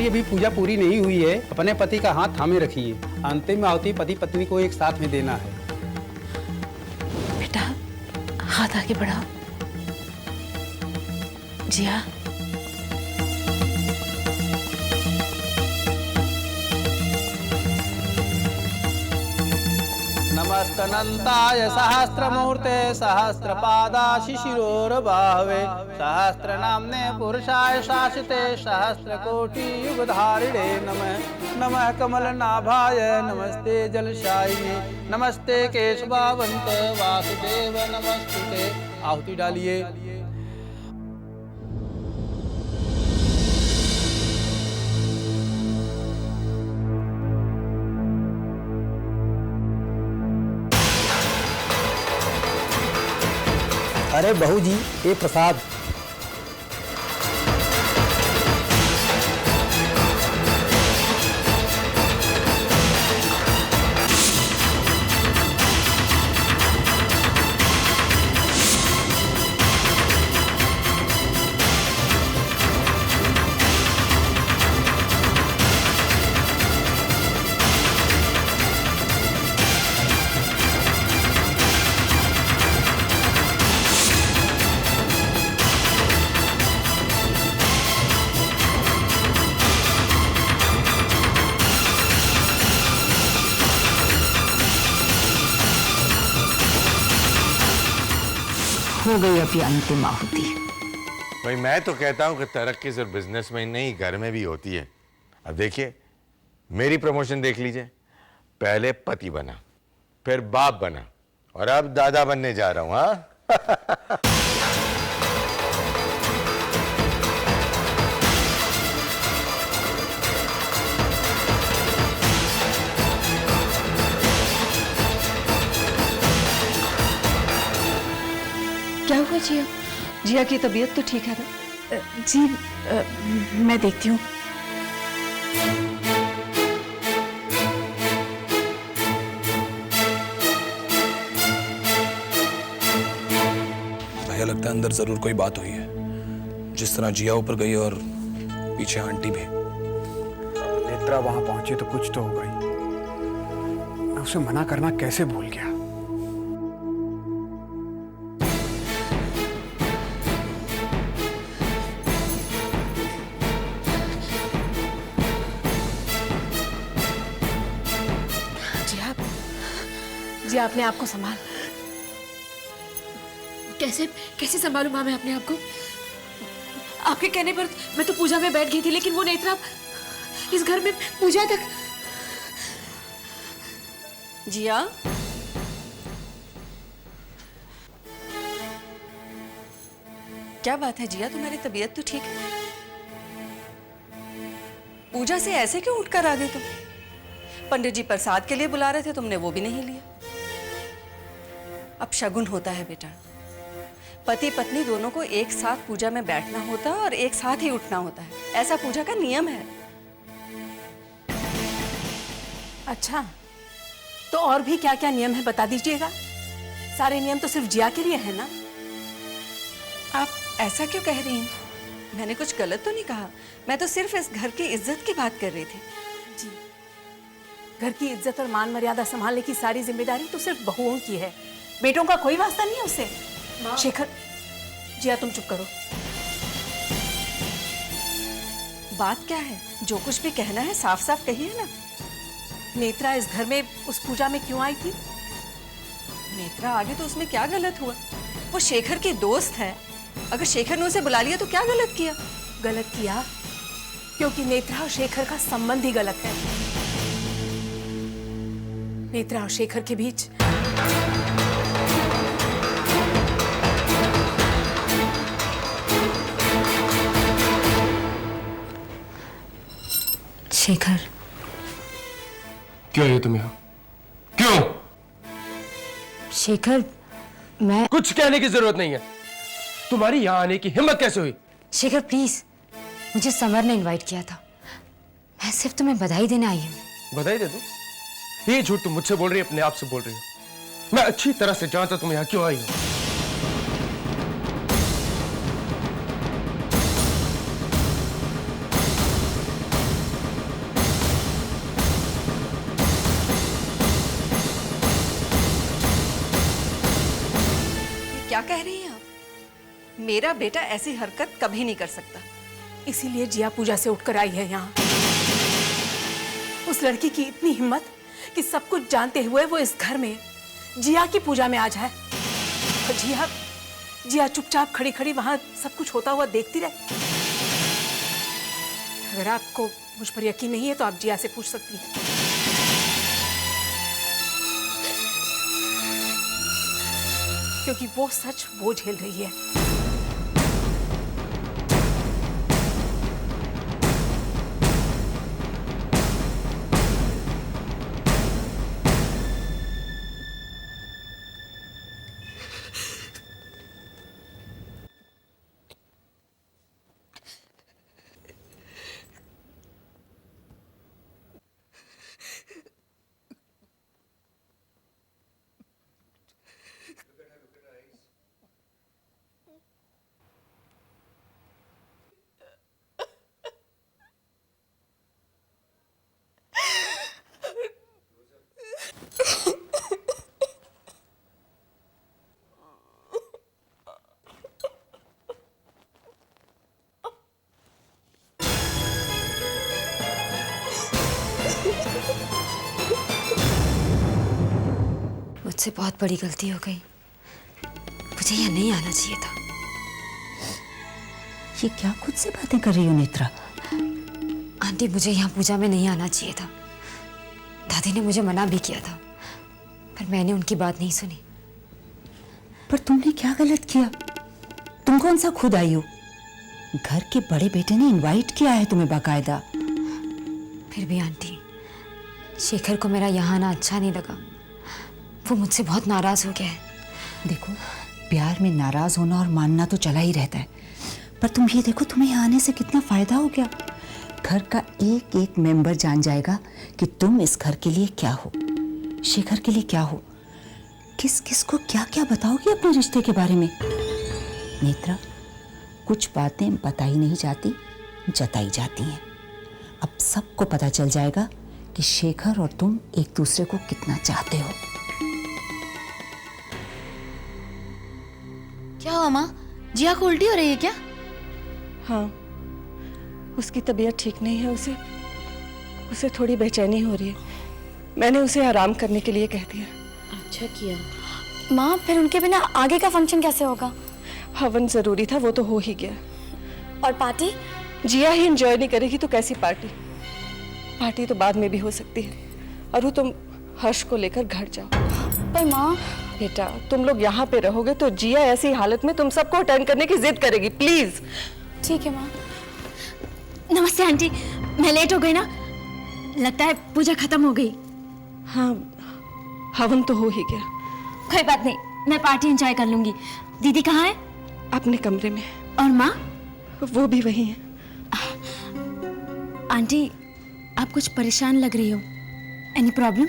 Aunty अभी पूजा पूरी नहीं हुई है, अपने पति का हाथ थामे रखिए। अंतिम आहुति पति पत्नी को एक साथ में देना है। बेटा हाथ आगे बढ़ाओ। जिया नमस्तनंताय सहस्रमूर्ते सहस्रपादाशिशिरोर्बाहवे सहस्रनाम्ने पुरुषाय शाश्वते सहस्रकोटियुगधारिणे नमः। नमः कमलनाभाय नमस्ते जलशायिने नमस्ते केशवावंत वासुदेव नमस्तुते। आहुति डालिए। अरे बहू जी, ये प्रसाद। हो गई अभी अंतिम आहुति। भाई मैं तो कहता हूं कि तरक्की सिर्फ बिजनेस में नहीं घर में भी होती है। अब देखिए मेरी प्रमोशन देख लीजिए, पहले पति बना, फिर बाप बना और अब दादा बनने जा रहा हूं। हाँ क्या हुआ जिया? जिया की तबीयत तो ठीक है ना? जी मैं देखती हूँ। भैया लगता है अंदर जरूर कोई बात हुई है। जिस तरह जिया ऊपर गई और पीछे आंटी भी। नेत्रा वहां पहुंची तो कुछ तो हो गई। मैं उसे मना करना कैसे भूल गया। जी अपने आप को संभाल। कैसे कैसे संभालू माँ मैं अपने आप को? आपके कहने पर मैं तो पूजा में बैठ गई थी, लेकिन वो नेत्रा इस घर में पूजा तक। जिया क्या बात है जिया, तुम्हारी तबीयत तो ठीक है? पूजा से ऐसे क्यों उठकर आ गए तुम? पंडित जी प्रसाद के लिए बुला रहे थे, तुमने वो भी नहीं लिया। अब शगुन होता है बेटा, पति पत्नी दोनों को एक साथ पूजा में बैठना होता है और एक साथ ही उठना होता है, ऐसा पूजा का नियम है। अच्छा तो और भी क्या क्या नियम है बता दीजिएगा। सारे नियम तो सिर्फ जिया के लिए है ना? आप ऐसा क्यों कह रही हैं? मैंने कुछ गलत तो नहीं कहा, मैं तो सिर्फ इस घर की इज्जत की बात कर रही थी। जी घर की इज्जत और मान मर्यादा संभालने की सारी जिम्मेदारी तो सिर्फ बहुओं की है, बेटों का कोई वास्ता नहीं है उससे। शेखर जिया तुम चुप करो। बात क्या है? जो कुछ भी कहना है साफ साफ कहिए ना। नेत्रा इस घर में उस पूजा में क्यों आई थी? नेत्रा आगे तो उसमें क्या गलत हुआ? वो शेखर की दोस्त है, अगर शेखर ने उसे बुला लिया तो क्या गलत किया? गलत किया क्योंकि नेत्रा और शेखर का संबंध ही गलत है। नेत्रा और शेखर के बीच शेखर क्यों आए तुम यहाँ? क्यों? शेखर मैं कुछ कहने की जरूरत नहीं है। तुम्हारी यहाँ आने की हिम्मत कैसे हुई? शेखर प्लीज, मुझे समर ने इनवाइट किया था, मैं सिर्फ तुम्हें बधाई देने आई हूँ। बधाई दे दूं? ये झूठ तुम मुझसे बोल रही हो, अपने आप से बोल रही हो। मैं अच्छी तरह से जानता तुम यहाँ क्यों आई हो। क्या कह रही हैं आप? मेरा बेटा ऐसी हरकत कभी नहीं कर सकता। इसीलिए जिया पूजा से उठकर आई है यहाँ। उस लड़की की इतनी हिम्मत कि सब कुछ जानते हुए वो इस घर में जिया की पूजा में आ जाए। और जिया चुपचाप खड़ी खड़ी वहां सब कुछ होता हुआ देखती रहे। अगर आपको मुझ पर यकीन नहीं है तो आप जिया से पूछ सकती हैं। क्योंकि वो सच वो झेल रही है। मुझसे बहुत बड़ी गलती हो गई। मुझे यहाँ नहीं आना चाहिए था। ये क्या खुद से बातें कर रही हो नेत्रा? आंटी, मुझे यहाँ पूजा में नहीं आना चाहिए था। दादी ने मुझे मना भी किया था, पर मैंने उनकी बात नहीं सुनी। पर तुमने क्या गलत किया? तुम कौन सा खुद आई हो? घर के बड़े बेटे ने इनवाइट किया है तुम्हें बाकायदा। फिर भी आंटी, शेखर को मेरा यहाँ आना अच्छा नहीं लगा। वो मुझसे बहुत नाराज हो गया है। देखो, प्यार में नाराज होना और मानना तो चला ही रहता है, पर तुम ये देखो तुम्हें यहाँ आने से कितना फायदा हो गया। घर का एक एक मेंबर जान जाएगा कि तुम इस घर के लिए क्या हो, शेखर के लिए क्या हो। किस किस को क्या क्या बताओगी अपने रिश्ते के बारे में? नेत्रा, कुछ बातें बताई नहीं जाती, जताई जाती हैं। अब सबको पता चल जाएगा कि शेखर और तुम एक दूसरे को कितना चाहते हो। क्या हुआ माँ? जिया को उल्टी हो रही है क्या? हाँ, उसकी तबीयत ठीक नहीं है। उसे थोड़ी बेचैनी हो रही है। मैंने उसे आराम करने के लिए कह दिया। अच्छा किया। माँ, फिर उनके बिना आगे का फंक्शन कैसे होगा? हवन जरूरी था, वो तो हो ही गया। और पार्टी? जिया ही एंजॉय नहीं करेगी तो कैसी पार्टी? पार्टी तो बाद में भी हो सकती है। अरु, तुम हर्ष को लेकर घर जाओ। पर माँ, बेटा, तुम लोग यहाँ पे रहोगे तो जिया ऐसी हालत में तुम सबको अटेंड करने की जिद करेगी। प्लीज। ठीक है माँ। नमस्ते आंटी, मैं लेट हो गई ना? लगता है पूजा खत्म हो गई। हाँ, हवन तो हो ही गया। कोई बात नहीं, मैं पार्टी एंजॉय कर लूंगी। दीदी कहाँ है? अपने कमरे में। और माँ? वो भी वही है। आंटी, आप कुछ परेशान लग रही हो। Any problem?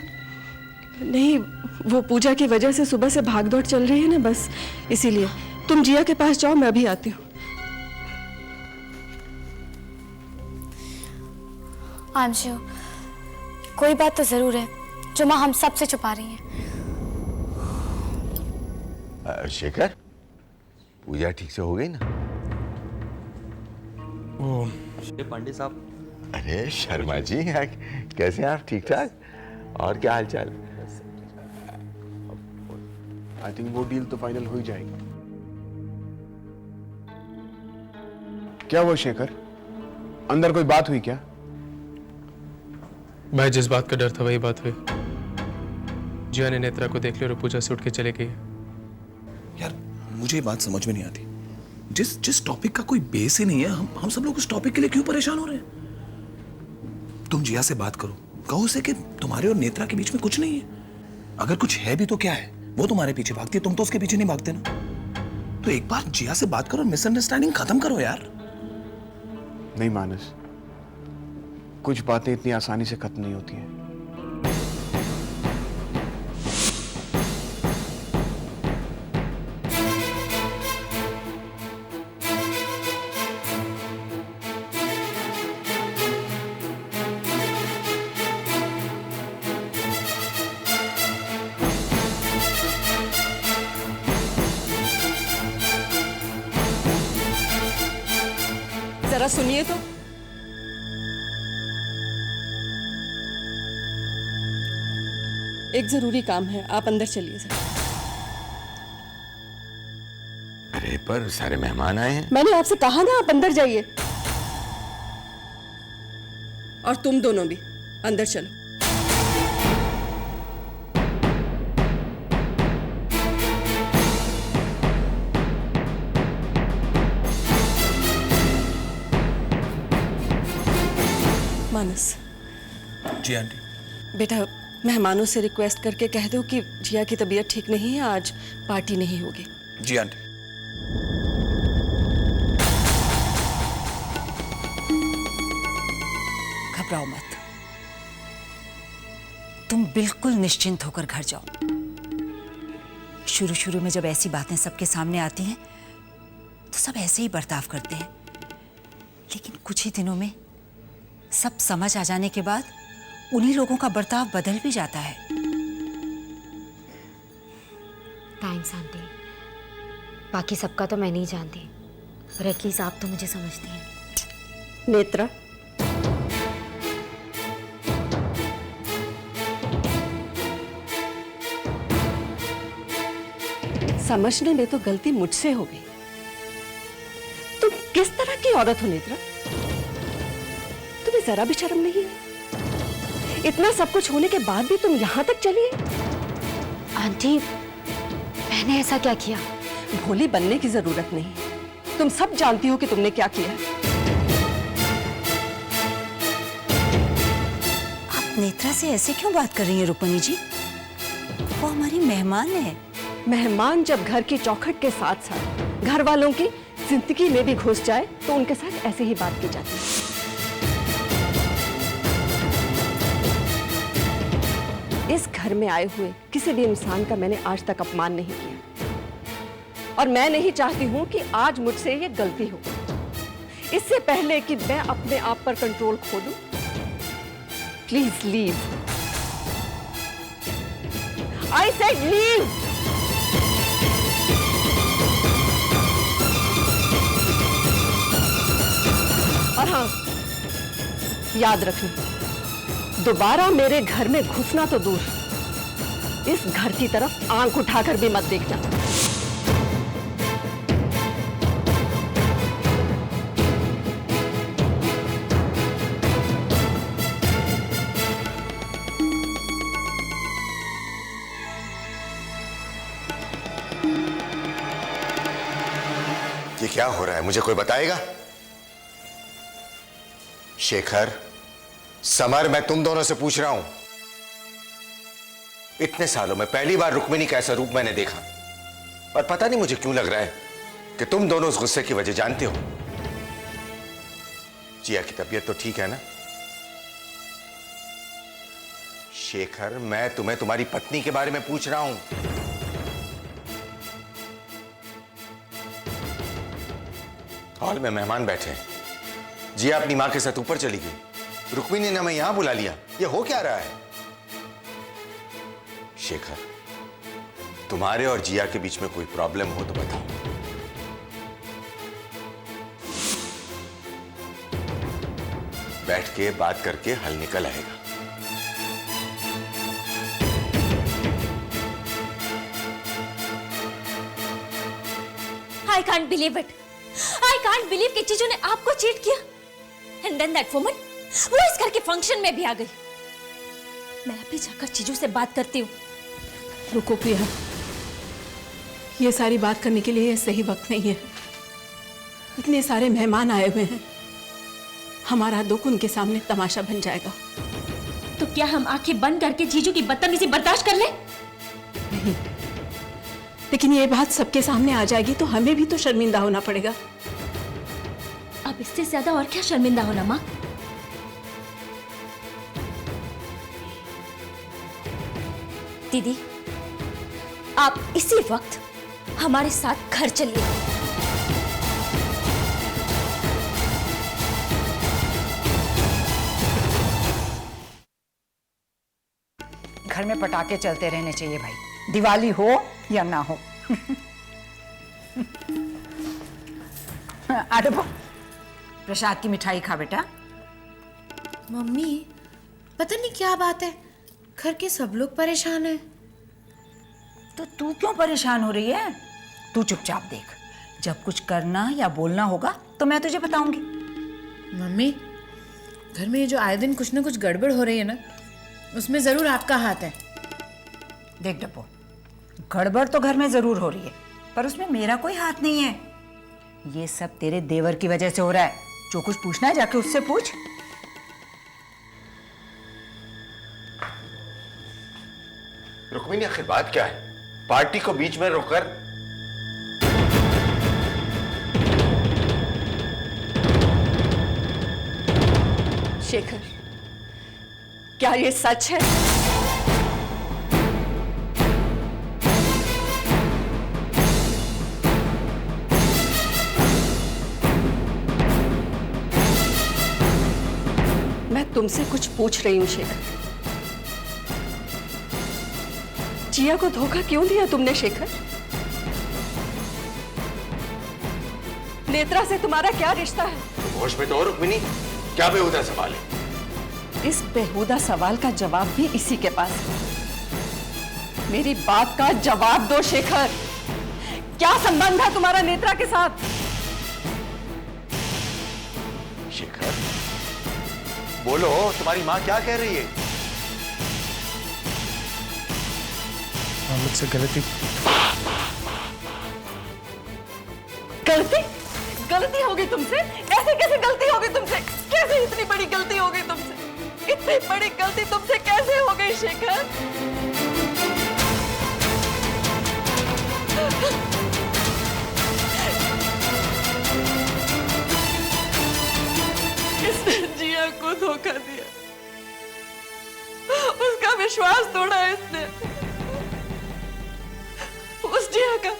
नहीं, वो पूजा की वजह से सुबह से भागदौड़ चल रही है ना, बस इसीलिए। तुम जिया के पास जाओ, मैं अभी आती हूँ। आंशु, कोई बात तो जरूर है जो माँ हम सब से छुपा रही है। शेखर, पूजा ठीक से हो गई ना? पंडित साहब। अरे शर्मा जी, कैसे हैं आप? ठीक ठाक? और क्या हाल चाल? आई थिंक वो डील तो फाइनल हो ही जाएगी। क्या वो शेखर, अंदर कोई बात हुई क्या? मैं जिस बात का डर था वही बात हुई। जिया ने नेत्रा को देख लिया और पूजा से उठ के चले गई। यार, मुझे ये बात समझ में नहीं आती। जिस टॉपिक का कोई बेस ही नहीं है, हम सब लोग उस टॉपिक के लिए क्यों परेशान हो रहे हैं? तुम जिया से बात करो, कहो उसे कि तुम्हारे और नेत्रा के बीच में कुछ नहीं है। अगर कुछ है भी तो क्या है? वो तुम्हारे पीछे भागती है, तुम तो उसके पीछे नहीं भागते ना। तो एक बार जिया से बात करो, मिसअंडरस्टैंडिंग खत्म करो यार। नहीं मानस, कुछ बातें इतनी आसानी से खत्म नहीं होती हैं। जरा सुनिए तो। एक जरूरी काम है, आप अंदर चलिए जरा। अरे पर सारे मेहमान आए हैं। मैंने आपसे कहा ना, आप अंदर जाइए। और तुम दोनों भी अंदर चलो। मानस। जी आंटी। बेटा, मेहमानों से रिक्वेस्ट करके कह दो कि जिया की तबीयत ठीक नहीं है, आज पार्टी नहीं होगी। जी आंटी। घबराओ मत, तुम बिल्कुल निश्चिंत होकर घर जाओ। शुरू शुरू में जब ऐसी बातें सबके सामने आती हैं तो सब ऐसे ही बर्ताव करते हैं, लेकिन कुछ ही दिनों में सब समझ आ जाने के बाद उन्हीं लोगों का बर्ताव बदल भी जाता है। Thanks aunty. बाकी सबका तो मैं नहीं जानती, पर एटलीस्ट आप तो मुझे समझती हैं। नेत्रा, समझने में तो गलती मुझसे हो गई। तुम किस तरह की औरत हो नेत्रा? तुम्हें जरा भी शर्म नहीं है? इतना सब कुछ होने के बाद भी तुम यहां तक चली है? आंटी, मैंने ऐसा क्या किया? भोली बनने की जरूरत नहीं, तुम सब जानती हो कि तुमने क्या किया। आप नेत्रा से ऐसे क्यों बात कर रही हैं रुक्मिणी जी? वो हमारी मेहमान है। मेहमान जब घर की चौखट के साथ साथ घर वालों की जिंदगी में भी घुस जाए तो उनके साथ ऐसे ही बात की जाती है। इस घर में आए हुए किसी भी इंसान का मैंने आज तक अपमान नहीं किया, और मैं नहीं चाहती हूं कि आज मुझसे ये गलती हो। इससे पहले कि मैं अपने आप पर कंट्रोल खो दूं, please leave. I said leave. और हाँ, याद रखना, दोबारा मेरे घर में घुसना तो दूर, इस घर की तरफ आंख उठाकर भी मत देखना। ये क्या हो रहा है, मुझे कोई बताएगा? शेखर, समर, मैं तुम दोनों से पूछ रहा हूं। इतने सालों में पहली बार रुक्मिणी का ऐसा रूप मैंने देखा, और पता नहीं मुझे क्यों लग रहा है कि तुम दोनों उस गुस्से की वजह जानते हो। जिया की तबीयत तो ठीक है ना? शेखर, मैं तुम्हें तुम्हारी पत्नी के बारे में पूछ रहा हूं। हॉल में मेहमान बैठे हैं, जिया अपनी मां के साथ ऊपर चली गई, रुक्मिणी ने हमें यहां बुला लिया। ये हो क्या रहा है? शेखर, तुम्हारे और जिया के बीच में कोई प्रॉब्लम हो तो बताओ। बैठ के बात करके हल निकल आएगा। I can't believe it. I can't believe कि चीजों ने आपको चीट किया। And then that woman, वो इस घर के फंक्शन में भी आ गई। मैं अभी जाकर चीजों से बात करती हूँ। रुको प्रिया, ये सारी बात करने के लिए ये सही वक्त नहीं है। इतने सारे मेहमान आए हुए हैं, हमारा दुख उनके सामने तमाशा बन जाएगा। तो क्या हम आंखें बंद करके जीजू की बदतमीजी बर्दाश्त कर लें? नहीं, लेकिन ये बात सबके सामने आ जाएगी तो हमें भी तो शर्मिंदा होना पड़ेगा। अब इससे ज्यादा और क्या शर्मिंदा होना माँ? दीदी, आप इसी वक्त हमारे साथ घर चलिए। घर में पटाखे चलते रहने चाहिए भाई, दिवाली हो या ना हो। प्रसाद की मिठाई खा बेटा। मम्मी पता नहीं क्या बात है, घर के सब लोग परेशान हैं। तो तू क्यों परेशान हो रही है? तू चुपचाप देख, जब कुछ करना या बोलना होगा तो मैं तुझे बताऊंगी। मम्मी घर में ये जो आए दिन कुछ ना कुछ गड़बड़ हो रही है ना, उसमें जरूर आपका हाथ है। देख डब्बो, गड़बड़ तो घर में जरूर हो रही है, पर उसमें मेरा कोई हाथ नहीं है। ये सब तेरे देवर की वजह से हो रहा है। जो कुछ पूछना है जाके उससे पूछ। रुक्मिनी, आखिर बात क्या है? पार्टी को बीच में रोककर शेखर, क्या ये सच है? मैं तुमसे कुछ पूछ रही हूं शेखर। जिया को धोखा क्यों दिया तुमने शेखर? नेत्रा से तुम्हारा क्या रिश्ता है? होश में तो हो रुक्मिनी, क्या बेहुदा सवाल है? इस बेहुदा सवाल का जवाब भी इसी के पास है। मेरी बात का जवाब दो शेखर। क्या संबंध है तुम्हारा नेत्रा के साथ? शेखर बोलो, तुम्हारी माँ क्या कह रही है? मुझसे गलती गलती? गलती हो गई तुमसे? ऐसे कैसे गलती हो गई तुमसे? कैसे इतनी बड़ी गलती हो गई तुमसे? इतनी बड़ी गलती तुमसे कैसे हो गई शेखर? इसने जिया को धोखा दिया, उसका विश्वास तोड़ा इसने। उस जिया का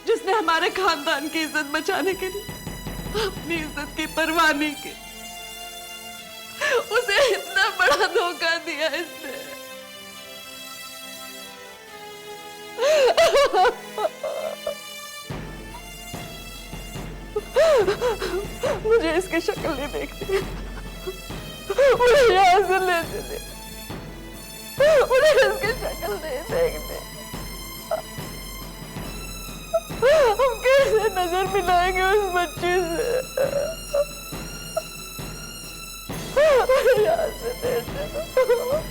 जिसने हमारे खानदान की इज्जत बचाने के लिए अपनी इज्जत की परवाह नहीं की, उसे इतना बड़ा धोखा दिया इसने। मुझे इसकी शक्ल नहीं देखती, मुझे यहाँ से ले चले, मुझे इसकी शक्ल नहीं देखती। हम कैसे नजर मिलाएंगे उस बच्ची से? यहाँ से ले चलो।